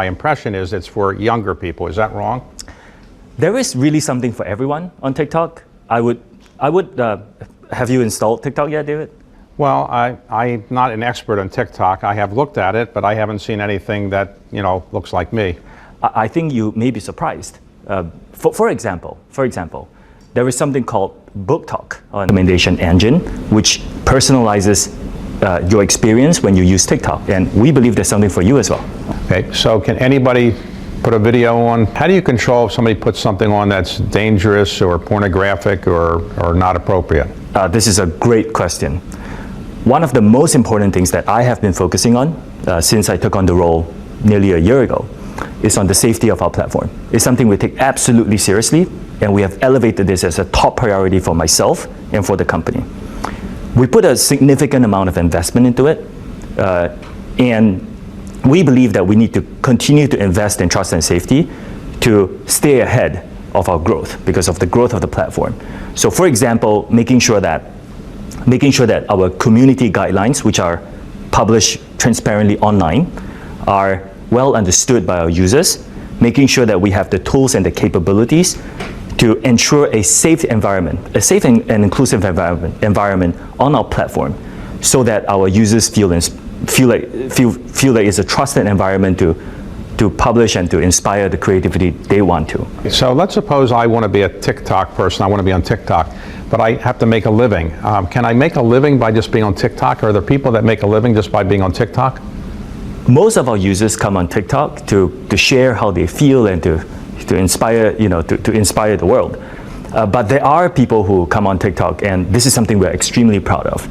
My impression is it's for younger people. Is that wrong? There is really something for everyone on TikTok. I would have you installed TikTok yet, David? Well, I'm not an expert on TikTok. I have looked at it, but I haven't seen anything that, looks like me. I think you may be surprised. For example, there is something called Book Talk, a recommendation engine, which personalizes your experience when you use TikTok. And we believe there's something for you as well. Okay, so can anybody put a video on? How do you control if somebody puts something on that's dangerous or pornographic or not appropriate? This is a great question. One of the most important things that I have been focusing on since I took on the role nearly a year ago is on the safety of our platform. It's something we take absolutely seriously, and we have elevated this as a top priority for myself and for the company. We put a significant amount of investment into it, and we believe that we need to continue to invest in trust and safety to stay ahead of our growth because of the growth of the platform. So for example, making sure that our community guidelines, which are published transparently online, are well understood by our users, making sure that we have the tools and the capabilities to ensure a safe environment, a safe and inclusive environment on our platform, so that our users feel like it's a trusted environment to publish and to inspire the creativity they want to. So let's suppose I want to be a TikTok person. I want to be on TikTok, but I have to make a living. Can I make a living by just being on TikTok? Are there people that make a living just by being on TikTok? Most of our users come on TikTok to share how they feel and to inspire, to inspire the world. But there are people who come on TikTok, and this is something we're extremely proud of.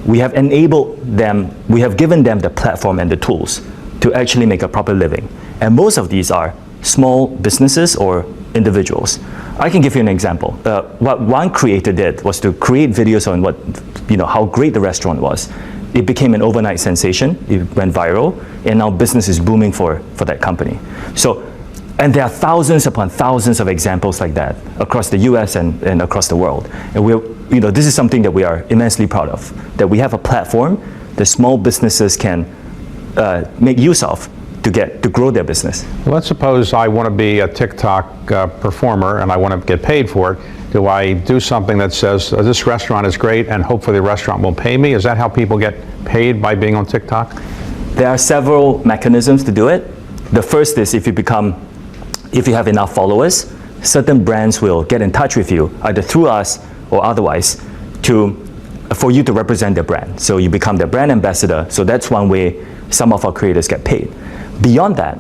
We have enabled them, we have given them the platform and the tools to actually make a proper living. And most of these are small businesses or individuals. I can give you an example. What one creator did was to create videos on how great the restaurant was. It became an overnight sensation. It went viral, and now business is booming for that company. And there are thousands upon thousands of examples like that across the US and across the world. And this is something that we are immensely proud of, that we have a platform that small businesses can make use of to grow their business. Let's suppose I want to be a TikTok performer and I want to get paid for it. Do I do something that says, this restaurant is great and hopefully the restaurant will pay me? Is that how people get paid, by being on TikTok? There are several mechanisms to do it. The first is if you have enough followers, certain brands will get in touch with you, either through us or otherwise, for you to represent their brand. So you become their brand ambassador. So that's one way some of our creators get paid. Beyond that,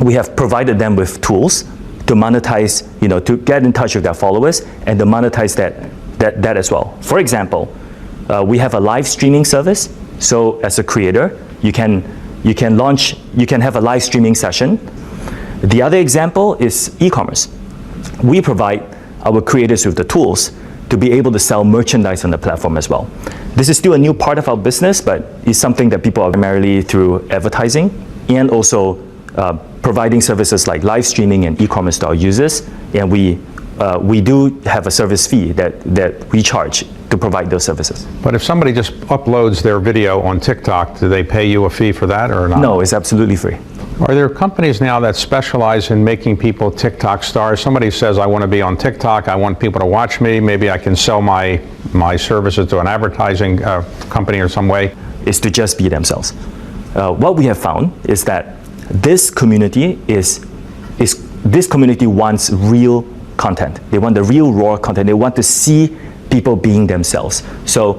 we have provided them with tools to monetize, to get in touch with their followers and to monetize that as well. For example, we have a live streaming service. So as a creator, you can have a live streaming session. The other example is e-commerce. We provide our creators with the tools to be able to sell merchandise on the platform as well. This is still a new part of our business, but it's something that people are primarily through advertising and also providing services like live streaming and e-commerce to our users. And we do have a service fee that we charge to provide those services. But if somebody just uploads their video on TikTok, do they pay you a fee for that or not? No, it's absolutely free. Are there companies now that specialize in making people TikTok stars? Somebody says, I want to be on TikTok, I want people to watch me, maybe I can sell my services to an advertising company or some way? Is to just be themselves. What we have found is that this community wants real content. They want the real raw content. They want to see people being themselves. So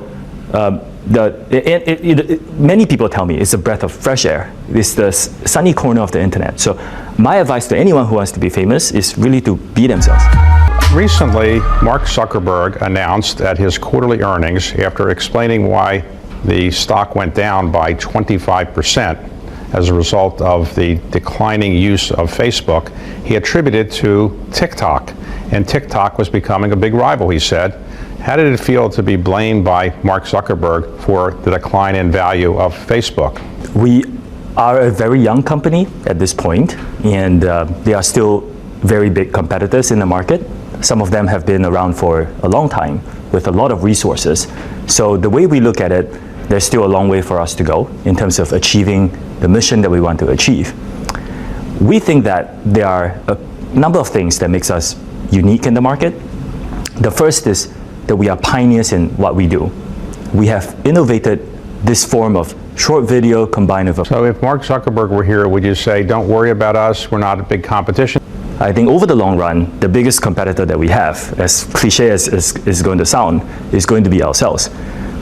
many people tell me it's a breath of fresh air. It's the sunny corner of the internet. So my advice to anyone who wants to be famous is really to be themselves. Recently, Mark Zuckerberg announced at his quarterly earnings, after explaining why the stock went down by 25% as a result of the declining use of Facebook, he attributed to TikTok. And TikTok was becoming a big rival, he said. How did it feel to be blamed by Mark Zuckerberg for the decline in value of Facebook? We are a very young company at this point, and they are still very big competitors in the market. Some of them have been around for a long time with a lot of resources. So the way we look at it, there's still a long way for us to go in terms of achieving the mission that we want to achieve. We think that there are a number of things that makes us unique in the market. The first is that we are pioneers in what we do. We have innovated this form of short video combined with So if Mark Zuckerberg were here, would you say, don't worry about us, we're not a big competition? I think over the long run, the biggest competitor that we have, as cliche as is going to sound, is going to be ourselves.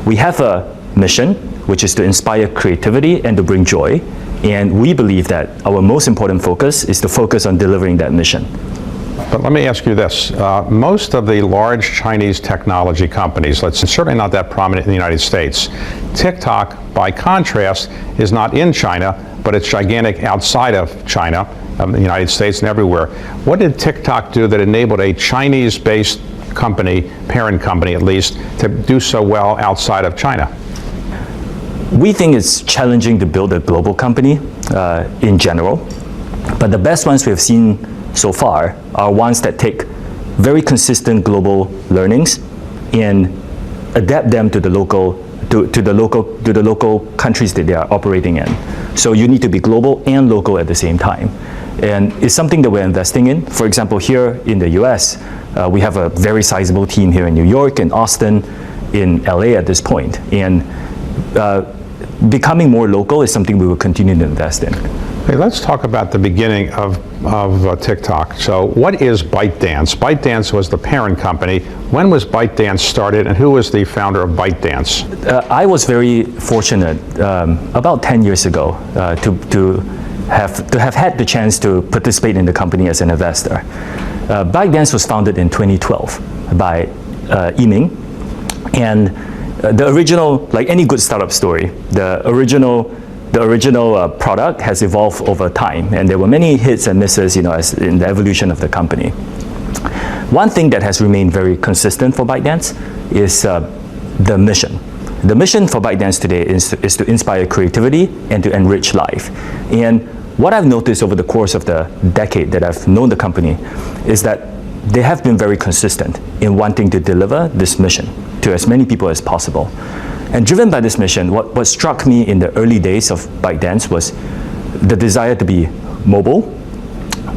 We have a mission, which is to inspire creativity and to bring joy. And we believe that our most important focus is to focus on delivering that mission. But let me ask you this. Most of the large Chinese technology companies, certainly not that prominent in the United States. TikTok, by contrast, is not in China, but it's gigantic outside of China, the United States and everywhere. What did TikTok do that enabled a Chinese-based company, parent company at least, to do so well outside of China? We think it's challenging to build a global company in general, but the best ones we've seen so far are ones that take very consistent global learnings and adapt them to the local countries that they are operating in. So you need to be global and local at the same time. And it's something that we're investing in. For example, here in the US, we have a very sizable team here in New York and Austin, in LA at this point. And becoming more local is something we will continue to invest in. Hey, let's talk about the beginning of TikTok. So what is ByteDance? ByteDance was the parent company. When was ByteDance started, and who was the founder of ByteDance? I was very fortunate about 10 years ago to have had the chance to participate in the company as an investor. ByteDance was founded in 2012 by Yiming, and the original, like any good startup story, the original product has evolved over time, and there were many hits and misses, as in the evolution of the company. One thing that has remained very consistent for ByteDance is the mission. The mission for ByteDance today is to inspire creativity and to enrich life. And what I've noticed over the course of the decade that I've known the company is that they have been very consistent in wanting to deliver this mission to as many people as possible. And driven by this mission, what struck me in the early days of ByteDance was the desire to be mobile,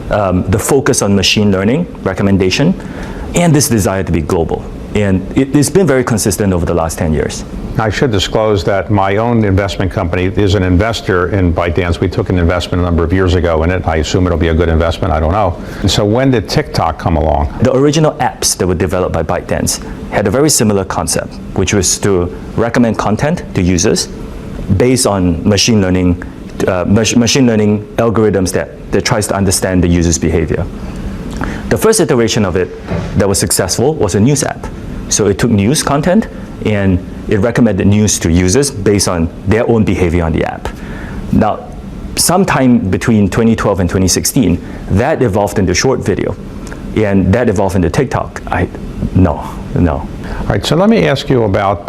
the focus on machine learning, recommendation, and this desire to be global. And it's been very consistent over the last 10 years. I should disclose that my own investment company is an investor in ByteDance. We took an investment a number of years ago in it. I assume it'll be a good investment. I don't know. And so when did TikTok come along? The original apps that were developed by ByteDance had a very similar concept, which was to recommend content to users based on machine learning algorithms that tries to understand the user's behavior. The first iteration of it that was successful was a news app. So it took news content and it recommended news to users based on their own behavior on the app. Now, sometime between 2012 and 2016, that evolved into short video, and that evolved into TikTok. No. All right, so let me ask you about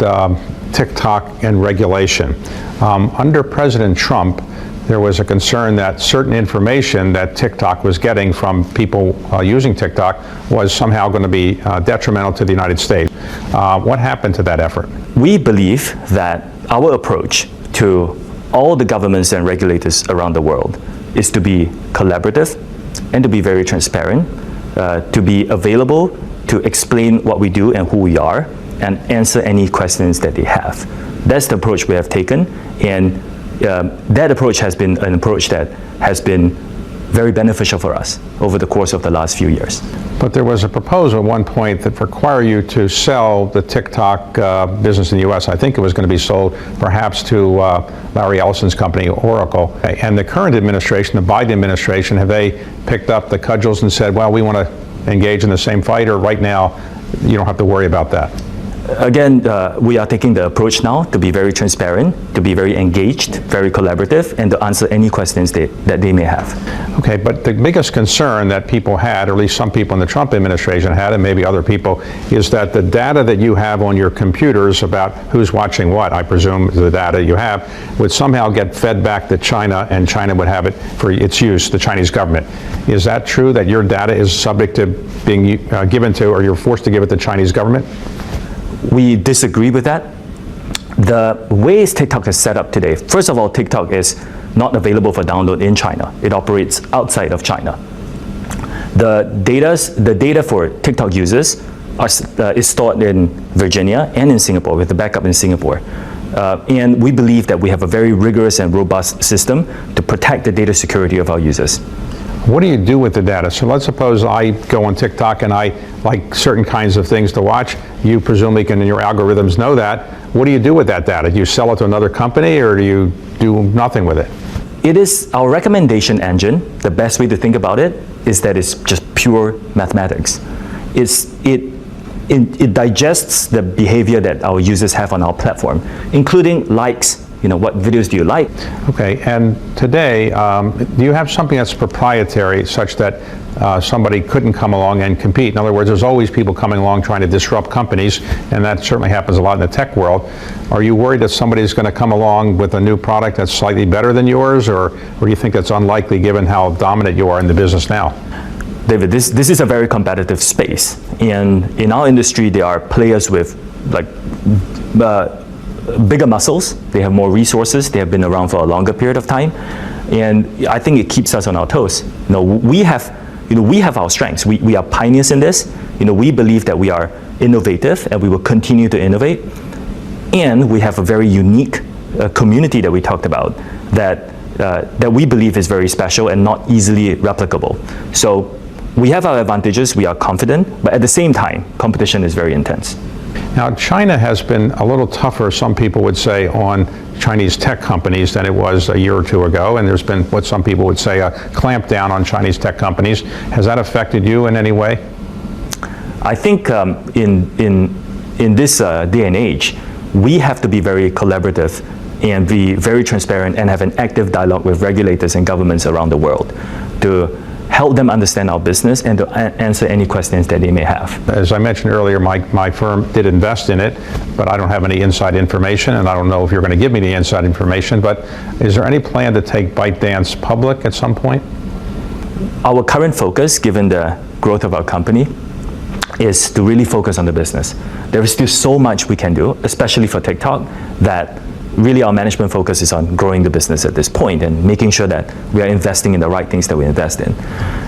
TikTok and regulation. Under President Trump, there was a concern that certain information that TikTok was getting from people using TikTok was somehow going to be detrimental to the United States. What happened to that effort? We believe that our approach to all the governments and regulators around the world is to be collaborative and to be very transparent, to be available to explain what we do and who we are and answer any questions that they have. That's the approach we have taken, and that approach has been an approach that has been very beneficial for us over the course of the last few years. But there was a proposal at one point that required you to sell the TikTok business in the U.S. I think it was going to be sold perhaps to Larry Ellison's company, Oracle. And the current administration, the Biden administration, have they picked up the cudgels and said, well, we want to engage in the same fight, or right now you don't have to worry about that? Again, we are taking the approach now to be very transparent, to be very engaged, very collaborative, and to answer any questions that they may have. Okay, but the biggest concern that people had, or at least some people in the Trump administration had, and maybe other people, is that the data that you have on your computers about who's watching what, I presume the data you have, would somehow get fed back to China, and China would have it for its use, the Chinese government. Is that true, that your data is subject to being given to, or you're forced to give it to the Chinese government? We disagree with that. The ways TikTok is set up today, first of all, TikTok is not available for download in China. It operates outside of China. The data for TikTok users is stored in Virginia and in Singapore, with the backup in Singapore. And we believe that we have a very rigorous and robust system to protect the data security of our users. What do you do with the data? So let's suppose I go on TikTok and I like certain kinds of things to watch. You presumably can, in your algorithms, know that. What do you do with that data? Do you sell it to another company, or do you do nothing with it? It is our recommendation engine. The best way to think about it is that it's just pure mathematics. It digests the behavior that our users have on our platform, including likes. What videos do you like? Okay, and today, do you have something that's proprietary such that somebody couldn't come along and compete? In other words, there's always people coming along trying to disrupt companies, and that certainly happens a lot in the tech world. Are you worried that somebody's going to come along with a new product that's slightly better than yours, or do you think that's unlikely given how dominant you are in the business now? David, this is a very competitive space, and in our industry, there are players with bigger muscles. They have more resources. They have been around for a longer period of time, and I think it keeps us on our toes. We have our strengths. We are pioneers in this. We believe that we are innovative, and we will continue to innovate. And we have a very unique community that we talked about that we believe is very special and not easily replicable. So we have our advantages. We are confident, but at the same time, competition is very intense. Now, China has been a little tougher, some people would say, on Chinese tech companies than it was a year or two ago, and there's been what some people would say a clampdown on Chinese tech companies. Has that affected you in any way? I think in this day and age, we have to be very collaborative and be very transparent and have an active dialogue with regulators and governments around the world to help them understand our business and to answer any questions that they may have. As I mentioned earlier, my firm did invest in it, but I don't have any inside information, and I don't know if you're going to give me the inside information, but is there any plan to take ByteDance public at some point? Our current focus, given the growth of our company, is to really focus on the business. There is still so much we can do, especially for TikTok, that really our management focus is on growing the business at this point and making sure that we are investing in the right things that we invest in.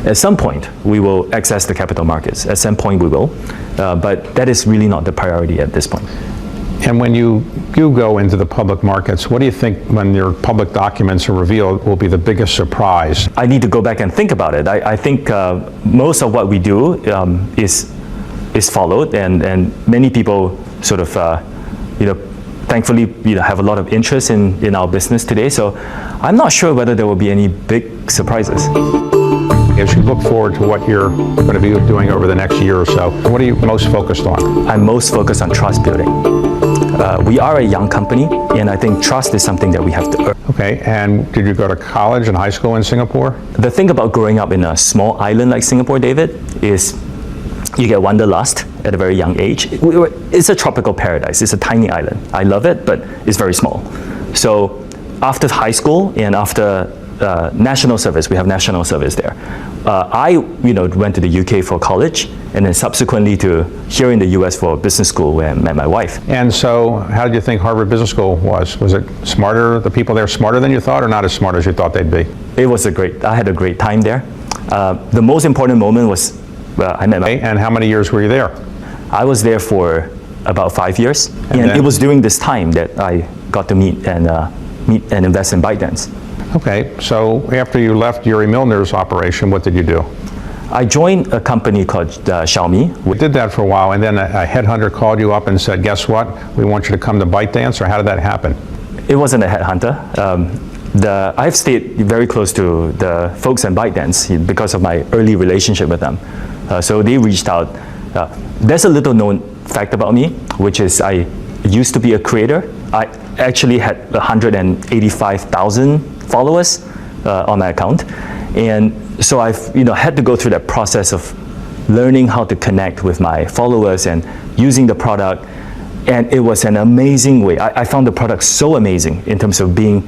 At some point, we will access the capital markets. At some point, we will, but that is really not the priority at this point. And when you go into the public markets, what do you think when your public documents are revealed will be the biggest surprise? I need to go back and think about it. I think most of what we do is followed, and many people sort of, thankfully, have a lot of interest in our business today. So I'm not sure whether there will be any big surprises. As you look forward to what you're going to be doing over the next year or so, what are you most focused on? I'm most focused on trust building. We are a young company, and I think trust is something that we have to earn. Okay, and did you go to college and high school in Singapore? The thing about growing up in a small island like Singapore, David, is you get wanderlust at a very young age. It's a tropical paradise. It's a tiny island. I love it, but it's very small. So after high school and after national service, we have national service there. I went to the UK for college, and then subsequently to here in the US for business school, where I met my wife. And so how did you think Harvard Business School was? Was it smarter, the people there smarter than you thought, or not as smart as you thought they'd be? I had a great time there. The most important moment was I met my... And how many years were you there? I was there for about 5 years, and it was during this time that I got to meet and invest in ByteDance. Okay, so after you left Yuri Milner's operation, what did you do? I joined a company called Xiaomi. We did that for a while, and then a headhunter called you up and said, guess what, we want you to come to ByteDance, or how did that happen? It wasn't a headhunter. I've stayed very close to the folks in ByteDance because of my early relationship with them. So they reached out. There's a little known fact about me, which is I used to be a creator. I actually had 185,000 followers on my account. And so I've had to go through that process of learning how to connect with my followers and using the product. And it was an amazing way. I found the product so amazing in terms of being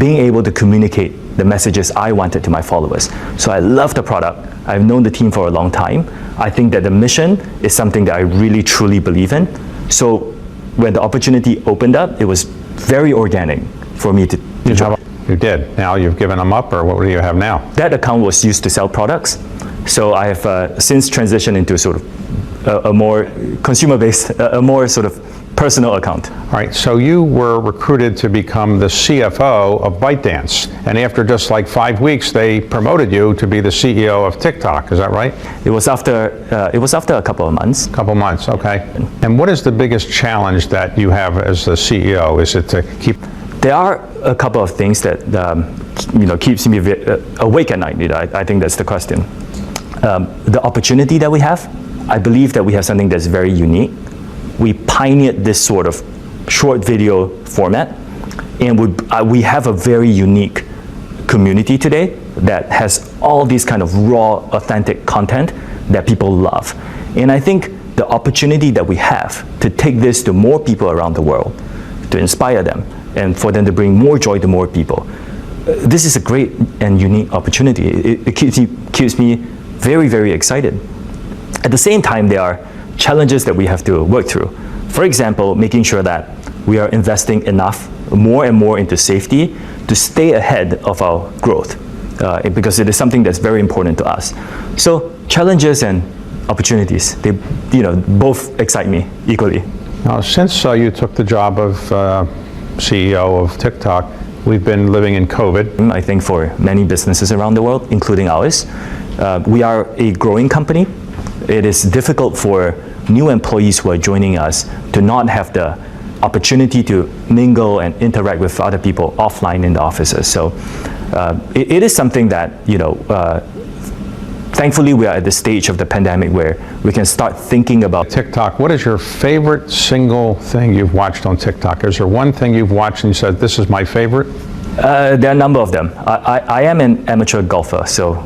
able to communicate the messages I wanted to my followers. So I love the product. I've known the team for a long time. I think that the mission is something that I really truly believe in. So when the opportunity opened up, it was very organic for me to join. You did. Now you've given them up, or what do you have now? That account was used to sell products. So I have since transitioned into sort of a more consumer-based, a more sort of personal account. All right, so you were recruited to become the CFO of ByteDance, and after just like 5 weeks, they promoted you to be the CEO of TikTok. Is that right? It was after a couple of months. Couple months, okay. And what is the biggest challenge that you have as the CEO? Is it to keep? There are a couple of things that keeps me awake at night. I think that's the question. The opportunity that we have, I believe that we have something that's very unique. We pioneered this sort of short video format, and we have a very unique community today that has all these kind of raw, authentic content that people love. And I think the opportunity that we have to take this to more people around the world, to inspire them, and for them to bring more joy to more people, this is a great and unique opportunity. It keeps me very, very excited. At the same time, there are challenges that we have to work through. For example, making sure that we are investing enough, more and more into safety to stay ahead of our growth, because it is something that's very important to us. So challenges and opportunities, they both excite me equally. Now, since you took the job of CEO of TikTok, we've been living in COVID. I think for many businesses around the world, including ours, we are a growing company. It is difficult for new employees who are joining us to not have the opportunity to mingle and interact with other people offline in the offices. So it is something that, thankfully we are at the stage of the pandemic where we can start thinking about TikTok. What is your favorite single thing you've watched on TikTok? Is there one thing you've watched and you said, this is my favorite? There are a number of them. I am an amateur golfer, so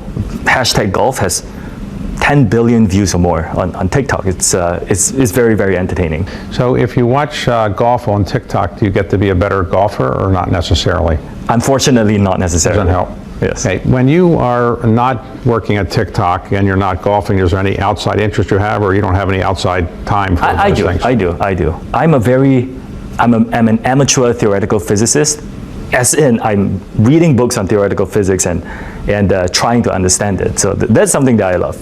#golf has 10 billion views or more on TikTok. It's very, very entertaining. So if you watch golf on TikTok, do you get to be a better golfer or not necessarily? Unfortunately, not necessarily. Doesn't help. Yes. Okay. When you are not working at TikTok and you're not golfing, is there any outside interest you have, or you don't have any outside time for those things? I do. I'm an amateur theoretical physicist, as in I'm reading books on theoretical physics and trying to understand it. So that's something that I love.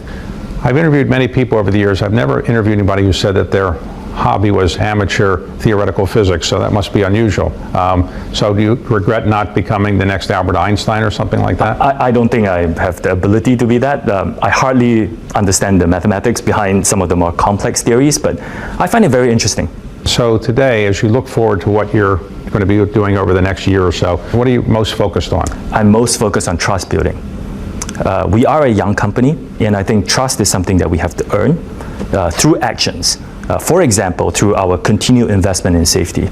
I've interviewed many people over the years. I've never interviewed anybody who said that their hobby was amateur theoretical physics, so that must be unusual. So do you regret not becoming the next Albert Einstein or something like that? I don't think I have the ability to be that. I hardly understand the mathematics behind some of the more complex theories, but I find it very interesting. So today, as you look forward to what you're going to be doing over the next year or so, what are you most focused on? I'm most focused on trust building. We are a young company, and I think trust is something that we have to earn through actions. For example, through our continued investment in safety.